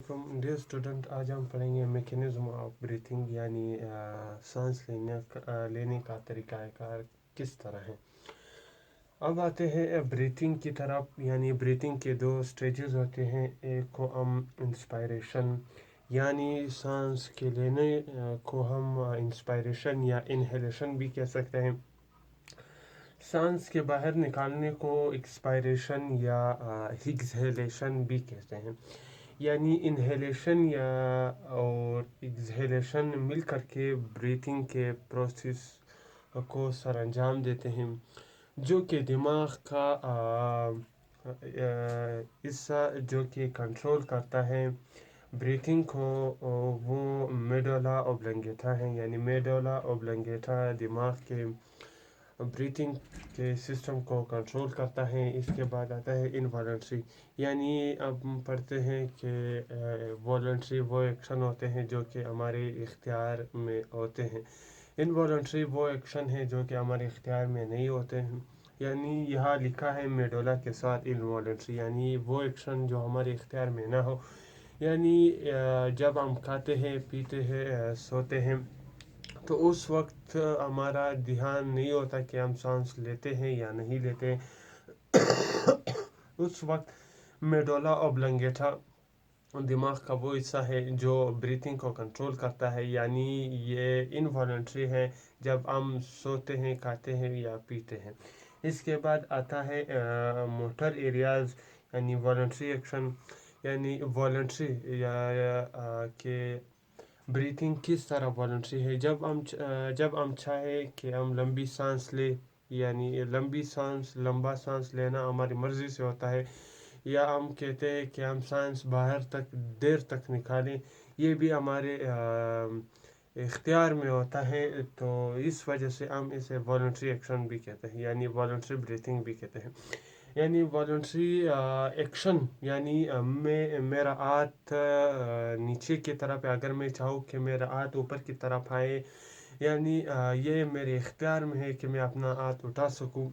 Dear student, आज हम पढ़ेंगे मैकेनिज्म ऑफ ब्रीथिंग यानी सांस लेने का तरीक़ाकार किस तरह है। अब आते हैं ब्रीथिंग की तरफ। यानी ब्रीथिंग के दो स्टेजेस होते हैं। एक को हम इंस्पायरेशन यानी सांस के लेने को हम इंस्पायरेशन या इनहेलेशन भी कह सकते हैं। सांस के बाहर निकालने को एक्सपायरेशन या एक्सहेलेशन भी कहते हैं। यानी इनहेलेशन या और एक्सहेलेशन मिल कर के ब्रीथिंग के प्रोसेस को सरअंजाम देते हैं, जो कि दिमाग का हिस्सा जो कि कंट्रोल करता है ब्रीथिंग को। वो मेडुला ऑब्लंगेटा है। यानी मेडुला ऑब्लंगेटा दिमाग के ब्रीथिंग के सिस्टम को कंट्रोल करता है। इसके बाद आता है इनवॉलंटरी। यानी अब हम पढ़ते हैं कि वॉलंटरी वो एक्शन होते हैं जो कि हमारे इख्तियार में होते हैं। इनवॉलंटरी वो एक्शन है जो कि हमारे इख्तियार में नहीं होते हैं। यानी यहाँ लिखा है मेडुला के साथ इनवॉलंटरी, यानी वो एक्शन जो हमारे इख्तियार में ना हो। यानी जब हम खाते हैं, पीते हैं, सोते हैं, तो उस वक्त हमारा ध्यान नहीं होता कि हम सांस लेते हैं या नहीं लेते। उस वक्त मेडुला ऑब्लंगेटा दिमाग का वो हिस्सा है जो ब्रीथिंग को कंट्रोल करता है। यानी ये इनवॉलंटरी है जब हम सोते हैं, खाते हैं या पीते हैं। इसके बाद आता है मोटर एरियाज यानी वॉलंटरी एक्शन। यानी वॉलंटरी के ब्रीथिंग किस तरह वॉलंटरी है। जब हम चाहे कि हम लंबी सांस ले, यानी लंबा सांस लेना हमारी मर्ज़ी से होता है, या हम कहते हैं कि हम सांस बाहर तक देर तक निकालें, ये भी हमारे इख्तियार में होता है। तो इस वजह से हम इसे वॉलंटरी एक्शन भी कहते हैं, यानी वॉलंटरी ब्रीथिंग भी कहते हैं। यानी वॉलंटरी एक्शन यानी मेरा हाथ नीचे की तरफ है। अगर मैं चाहूँ कि मेरा हाथ ऊपर की तरफ आए, यानी ये मेरे इख्तियार में है कि मैं अपना हाथ उठा सकूँ,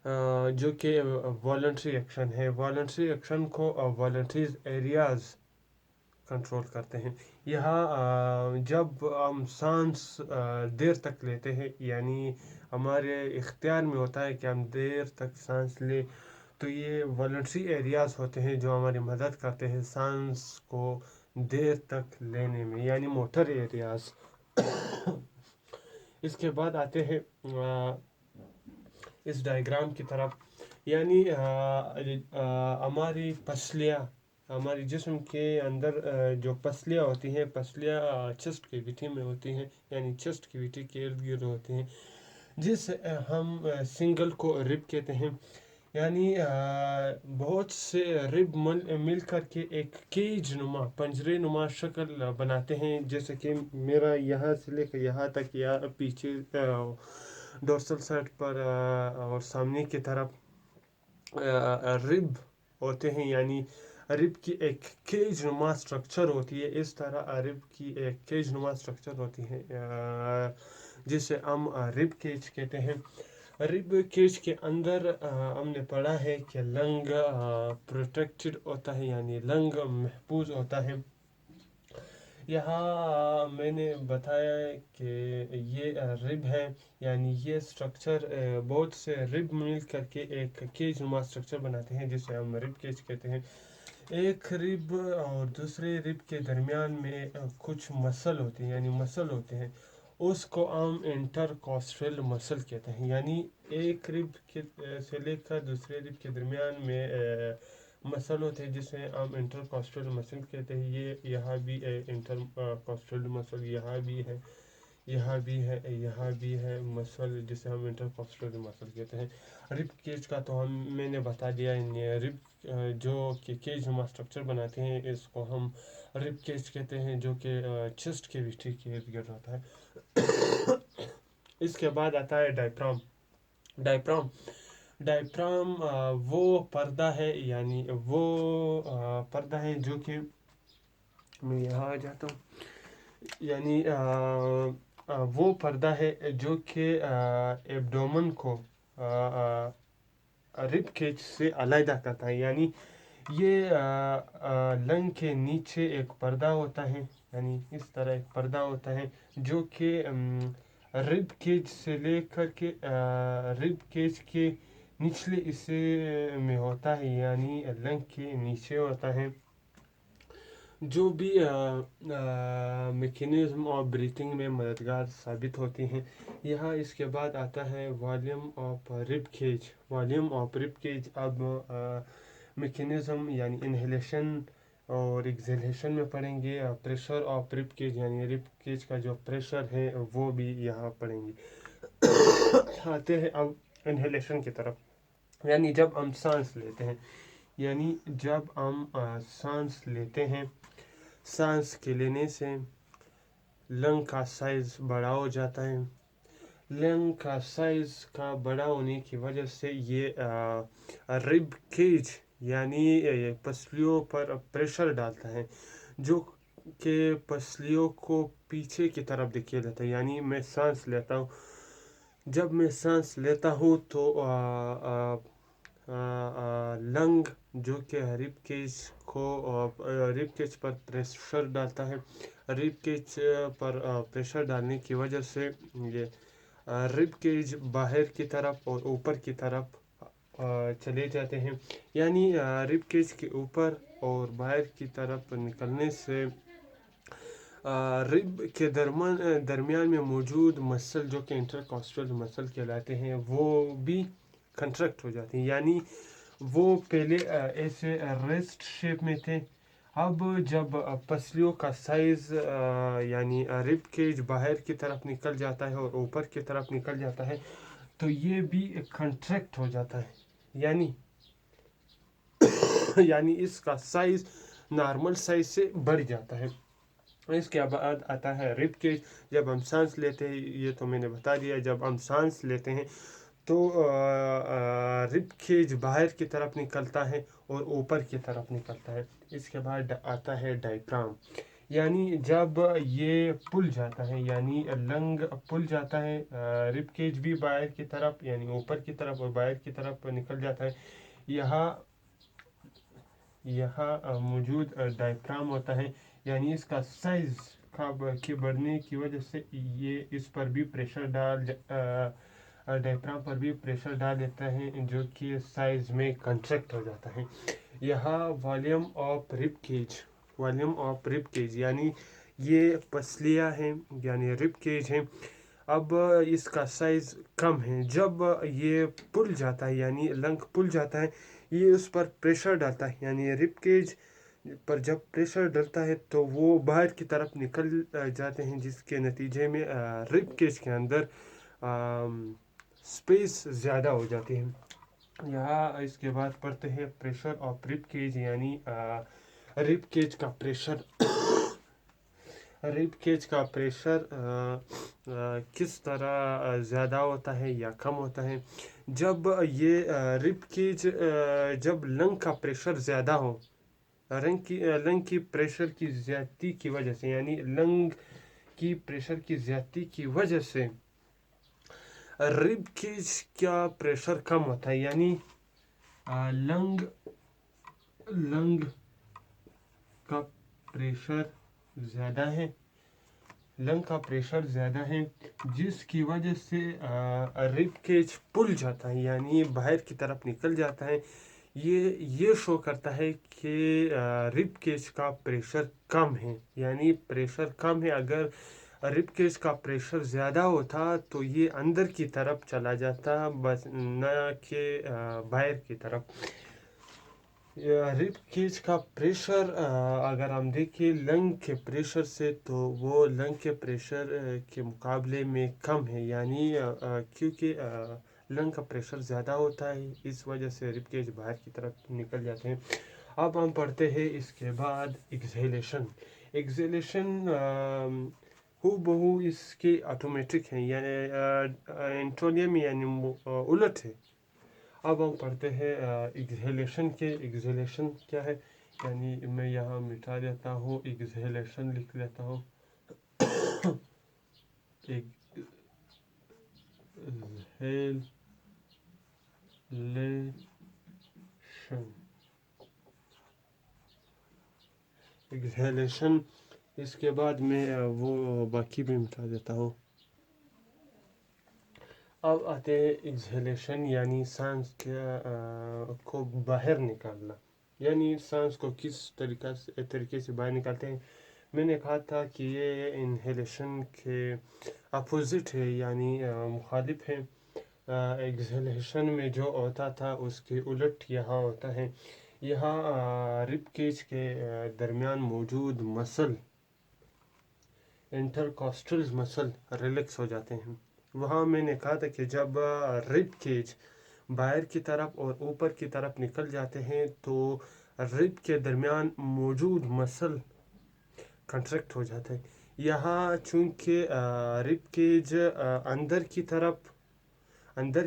जो कि वॉलंटरी एक्शन है। वॉलंटरी एक्शन को वॉलंटरी एरियाज कंट्रोल करते हैं। यहाँ जब हम सांस देर तक लेते हैं, यानी हमारे इख्तियार में होता है कि हम देर तक सांस लें, तो ये वॉलंटरी एरियाज होते हैं जो हमारी मदद करते हैं सांस को देर तक लेने में, यानी मोटर एरियाज। इसके बाद आते हैं इस डायग्राम की तरफ। यानी हमारी पसलियाँ, हमारी जिस्म के अंदर जो पसलियाँ होती हैं, पसलियाँ चेस्ट कैविटी में होती हैं, यानी चेस्ट कैविटी के इर्द गिर्द होती हैं, जिस हम सिंगल को रिब कहते हैं। यानी बहुत से रिब मिल कर के एक केज नुमा, पंजरे नुमा शक्ल बनाते हैं। जैसे कि मेरा यहाँ से लेकर यहाँ तक, या पीछे डोर्सल साइड पर और सामने की तरफ रिब होते हैं। यानी रिब की एक केज नुमा स्ट्रक्चर होती है। इस तरह रिब की एक केज नुमा स्ट्रक्चर होती है, जिसे हम रिब केज कहते हैं। रिब केज के अंदर हमने पढ़ा है कि लंग प्रोटेक्टेड होता है, यानी लंग महफूज होता है। यहाँ मैंने बताया कि ये रिब है, यानी ये स्ट्रक्चर बहुत से रिब मिल करके एक केज नुमा स्ट्रक्चर बनाते हैं, जिसे हम रिब केज कहते हैं। एक रिब और दूसरे रिब के दरमियान में कुछ मसल होती हैं, यानी मसल होते हैं, उसको हम इंटरकॉस्टल मसल कहते हैं। यानी एक रिब के से लेकर दूसरे रिब के दरमियान में मसल होते हैं, जिसे हम इंटरकॉस्टल मसल कहते हैं। ये यहाँ भी इंटरकॉस्टल मसल यहाँ भी है, यहाँ भी है, यहाँ भी है मसल, जिसे हम इंटरकॉस्टल मसल कहते हैं। रिब केज का तो मैंने बता दिया। रिब जो कि केज नुमा स्ट्रक्चर बनाते हैं, इसको हम रिब केज कहते हैं, जो कि चेस्ट कैविटी के इर्द गिर्द होता है। इसके बाद आता है डायफ्राम। डायफ्राम डायफ्राम वो पर्दा है, यानी वो पर्दा है जो कि मैं यहाँ आ जाता हूँ। यानी वो पर्दा है जो कि एब्डोमेन को रिब केज से अलग करता है। यानी یہ لنگ کے نیچے ایک پردہ ہوتا ہے، یعنی اس طرح ایک پردہ ہوتا ہے جو کہ رب کیج سے لے کر کے رب کیج کے نچلے حصے میں ہوتا ہے، یعنی لنگ کے نیچے ہوتا ہے، جو بھی میکینزم اور بریتھنگ میں مددگار ثابت ہوتی ہیں۔ یہاں اس کے بعد آتا ہے والیوم آف رب کیج۔ والیوم آف رب کیج اب میکینزم یعنی انہیلیشن اور ایگزیلیشن میں پڑھیں گے، پریشر آف رب کیج یعنی رب کیج کا جو پریشر ہے وہ بھی یہاں پڑھیں گے۔ آتے ہیں اب انہیلیشن کی طرف، یعنی جب ہم سانس لیتے ہیں، یعنی جب ہم سانس لیتے ہیں، سانس کے لینے سے لنگ کا سائز بڑا ہو جاتا ہے۔ لنگ کا سائز کا بڑا ہونے کی وجہ سے یہ رب کیج یعنی پسلیوں پر پریشر ڈالتا ہے، جو کہ پسلیوں کو پیچھے کی طرف دھکیلتا ہے۔ یعنی میں سانس لیتا ہوں، جب میں سانس لیتا ہوں تو لنگ جو کہ رب کیج پر پریشر ڈالتا ہے، رب کیج پر پریشر ڈالنے کی وجہ سے یہ رب کیج باہر کی طرف اور اوپر کی طرف چلے جاتے ہیں، یعنی رب کیج کے اوپر اور باہر کی طرف نکلنے سے رب کے درمیان میں موجود مسل جو کہ انٹرکاسٹل مسل کہلاتے ہیں وہ بھی کنٹریکٹ ہو جاتے ہیں، یعنی وہ پہلے ایسے ریسٹ شیپ میں تھے، اب جب پسلیوں کا سائز یعنی رب کیج باہر کی طرف نکل جاتا ہے اور اوپر کی طرف نکل جاتا ہے تو یہ بھی کنٹریکٹ ہو جاتا ہے، یعنی اس کا سائز نارمل سائز سے بڑھ جاتا ہے۔ اس کے بعد آتا ہے رب کیج۔ جب ہم سانس لیتے ہیں، یہ تو میں نے بتا دیا، جب ہم سانس لیتے ہیں تو رب کیج باہر کی طرف نکلتا ہے اور اوپر کی طرف نکلتا ہے۔ اس کے بعد آتا ہے ڈائفرام، یعنی جب یہ پھول جاتا ہے، یعنی لنگ پھول جاتا ہے، رب کیج بھی باہر کی طرف یعنی اوپر کی طرف اور باہر کی طرف نکل جاتا ہے، یہاں موجود ڈائفرام ہوتا ہے، یعنی اس کا سائز کے بڑھنے کی وجہ سے یہ اس پر بھی پریشر ڈائفرام پر بھی پریشر ڈال دیتا ہے، جو کہ سائز میں کنٹریکٹ ہو جاتا ہے۔ یہاں والیوم آف رب کیج یعنی یہ پسلیاں ہیں یعنی رب کیج ہیں، اب اس کا سائز کم ہے، جب یہ پھول جاتا ہے یعنی لنگ پھول جاتا ہے، یہ اس پر پریشر ڈالتا ہے، یعنی رب کیج پر جب پریشر ڈلتا ہے تو وہ باہر کی طرف نکل جاتے ہیں، جس کے نتیجے میں رب کیج کے اندر سپیس زیادہ ہو جاتی ہے۔ یہاں اس کے بعد پڑھتے ہیں پریشر آف رب کیج، یعنی رب کیج کا پریشر رب کیج کا پریشر کس طرح زیادہ ہوتا ہے یا کم ہوتا ہے۔ جب یہ رب کیج جب لنگ کا پریشر زیادہ ہو، لنگ کی پریشر کی زیادتی کی وجہ سے، یعنی لنگ کی پریشر کی زیادتی کی وجہ سے رب کیج کا پریشر کم ہوتا ہے، یعنی لنگ کا پریشر زیادہ ہے، لنگ کا پریشر زیادہ ہے، جس کی وجہ سے رب کیج پھول جاتا ہے یعنی باہر کی طرف نکل جاتا ہے۔ یہ شو کرتا ہے کہ رب کیج کا پریشر کم ہے، یعنی پریشر کم ہے۔ اگر رب کیج کا پریشر زیادہ ہوتا تو یہ اندر کی طرف چلا جاتا، بس نہ کہ باہر کی طرف۔ رب کیج کا پریشر اگر ہم دیکھیں لنگ کے پریشر سے تو وہ لنگ کے پریشر کے مقابلے میں کم ہے، یعنی کیونکہ لنگ کا پریشر زیادہ ہوتا ہے، اس وجہ سے رب کیج باہر کی طرف نکل جاتے ہیں۔ اب ہم پڑھتے ہیں اس کے بعد ایگزیلیشن ہو بہو اس کے آٹومیٹک ہیں، یعنی انٹونیم یعنی الٹ ہے۔ اب ہم پڑھتے ہیں ایگزیلیشن کیا ہے، یعنی میں یہاں مٹا دیتا ہوں، ایگزیلیشن لکھ لیتا ہوں، ایگزیلیشن एक्सहेलेशन। इसके बाद मैं वो बाकी भी मिटा देता हूँ। अब आते हैं एक्सहेलेशन, यानी सांस को बाहर निकालना, यानी सांस को किस तरीके से बाहर निकालते हैं। मैंने कहा था कि ये इनहेलेशन के अपोजिट है, यानी मुखालिफ है। एक्सहेलेशन में जो होता था उसके उलट यहाँ होता है। यहाँ रिब केज के दरमियान मौजूद मसल, इंटरकॉस्टल मसल रिलैक्स हो जाते हैं। वहाँ मैंने कहा था कि जब रिब केज बाहर की तरफ और ऊपर की तरफ निकल जाते हैं तो रिब के दरमियान मौजूद मसल कंट्रैक्ट हो जाता है। यहाँ चूँकि रिब केज अंदर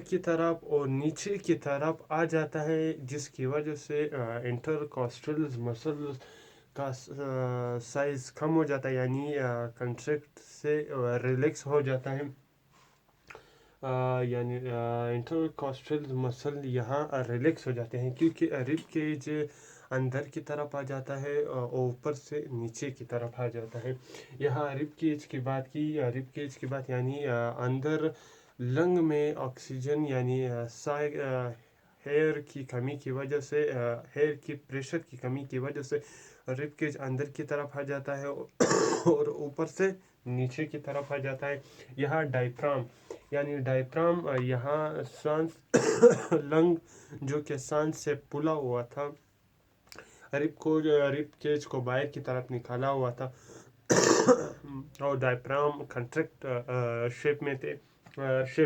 की तरफ और नीचे की तरफ आ जाता है, जिसकी वजह से इंटरकॉस्टल मसल का साइज़ कम हो जाता है, यानी कंट्रैक्ट से रिलैक्स हो जाता है। यानी इंटरकॉस्टल मसल यहाँ रिलैक्स हो जाते हैं, क्योंकि रिब केज अंदर की तरफ आ जाता है और ऊपर से नीचे की तरफ आ जाता है। यहाँ रिब केज की बात यानी अंदर लंग में ऑक्सीजन यानी हेयर की कमी की वजह से, हेयर की प्रेशर की कमी की वजह से रिब केज अंदर की तरफ आ जाता है और ऊपर से नीचे की तरफ आ जाता है। यहाँ डायफ्राम यहाँ सांस लंग जो कि सांस से फूला हुआ था, रिब केज को बाहर की तरफ निकाला हुआ था और डायफ्राम कंट्रैक्ट शेप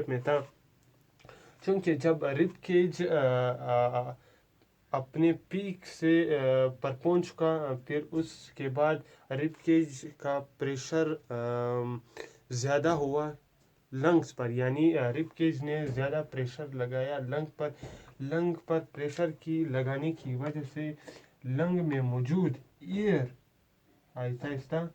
में था। क्योंकि जब रिब केज अपने पीक से पर पहुंच चुका, फिर उसके बाद रिब केज का प्रेशर ज़्यादा हुआ लंग्स पर, यानी रिब केज ने ज़्यादा प्रेशर लगाया लंग पर प्रेशर की लगाने की वजह से लंग में मौजूद एयर आहिस्ता आहिस्ता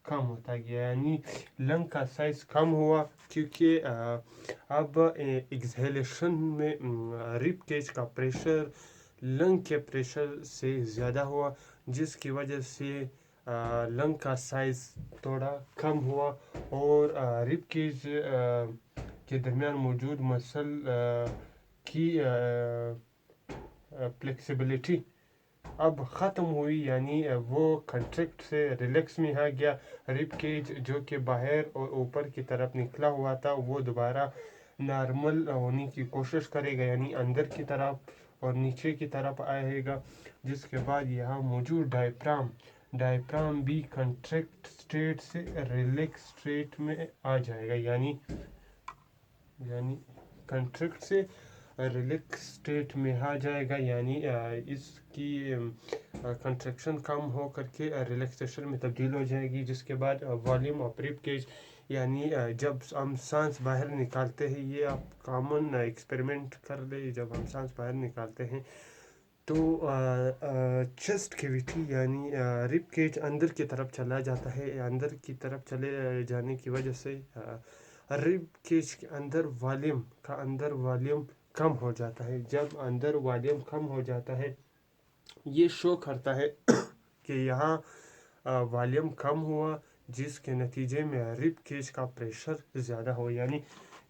कम होता गया, यानी लंग का साइज कम हुआ, क्योंकि अब एक्सहेलेशन में रिब केज का प्रेशर लंग के प्रेशर से ज़्यादा हुआ, जिसकी वजह से लंग का साइज़ थोड़ा कम हुआ और रिब केज के दरमियान मौजूद मसल की फ्लेक्सिबिलिटी अब ख़त्म हुई, यानी वो कंट्रैक्ट से रिलैक्स में आ गया। रिब केज जो कि बाहर और ऊपर की तरफ निकला हुआ था वो दोबारा नॉर्मल होने की कोशिश करेगा, यानी अंदर की तरफ और नीचे की तरफ आएगा, जिसके बाद यहाँ मौजूद डायफ्राम भी कंट्रैक्ट स्टेट से रिलैक्स स्टेट में आ जाएगा, यानी कंट्रैक्ट से रिलैक्स स्टेट में आ जाएगा, यानी इसकी कंट्रैक्शन कम हो करके रिलैक्सेशन में तब्दील हो जाएगी। जिसके बाद वॉल्यूम ऑफ रिब केज, यानी जब हम सांस बाहर निकालते हैं, ये आप कॉमन एक्सपेरिमेंट कर ले, जब हम सांस बाहर निकालते हैं तो चेस्ट कैविटी यानी रिब केज अंदर की तरफ चला जाता है। अंदर की तरफ चले जाने की वजह से रिब केज के अंदर वॉल्यूम कम हो जाता है। जब अंदर वॉल्यूम कम हो जाता है, ये शो करता है कि यहाँ वॉल्यूम कम हुआ, जिसके नतीजे में रिब केज का प्रेशर ज़्यादा हो। यानी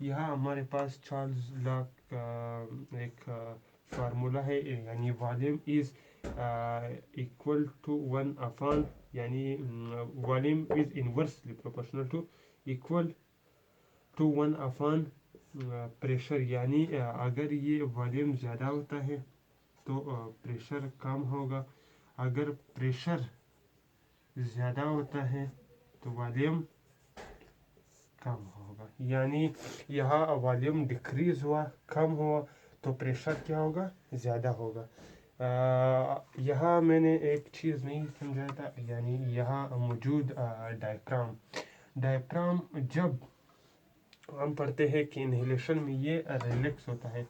यहाँ हमारे पास चार्ल्स लॉ का एक फार्मूला है, यानी वॉल्यूम इज़ इक्वल टू 1/, यानी volume is inversely proportional to equal to 1/, pressure, यानी अगर ये वॉल्यूम ज़्यादा होता है तो प्रेशर कम होगा, अगर प्रेशर ज़्यादा होता है तो वॉल्यूम कम होगा। यानी यहाँ वॉल्यूम डिक्रीज़ हुआ, कम हुआ, तो प्रेशर क्या होगा, ज़्यादा होगा। यहाँ मैंने एक चीज़ नहीं समझाया था, यानी यहाँ मौजूद डायफ्राम जब हम पढ़ते हैं कि इनहेलेशन में ये रिलैक्स होता है।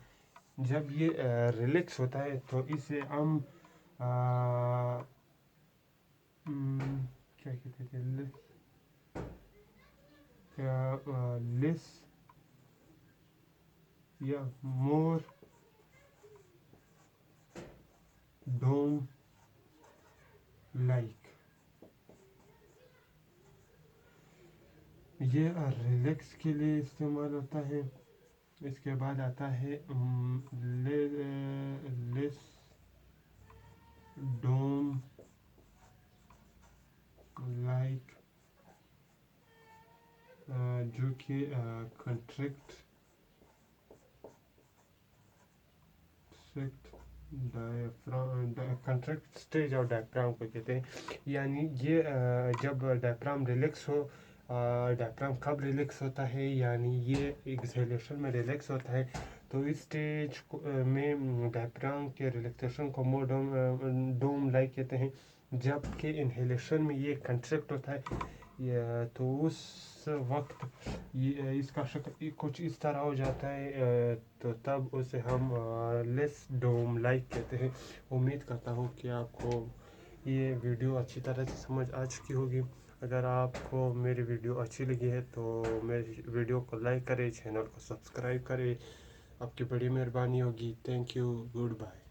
जब ये रिलैक्स होता है तो इसे हम क्या कहते थे, लेस या मोर डोम लाइक, ये रिलैक्स के लिए इस्तेमाल होता है। इसके बाद आता है लेस डोम लाइक, जो कि कंट्रैक्ट कंट्रैक्ट स्टेज और डायफ्राम को कहते हैं। यानी ये जब डायफ्राम रिलैक्स हो, डायफ्राम कब रिलैक्स होता है, यानी ये एक्सहेलेशन में रिलैक्स होता है, तो इस स्टेज में डायफ्राम के रिलैक्सेशन को डोम लाइक कहते हैं। जबकि इनहेलेशन में ये कंट्रैक्ट होता है, तो उस वक्त ये इसका शक्ल कुछ इस तरह हो जाता है, तो तब उसे हम लेस डोम लाइक कहते हैं। उम्मीद करता हूँ कि आपको ये वीडियो अच्छी तरह से समझ आ चुकी होगी। अगर आपको मेरी वीडियो अच्छी लगी है तो मेरी वीडियो को लाइक करें, चैनल को सब्सक्राइब करें, आपकी बड़ी मेहरबानी होगी। Thank you, good bye.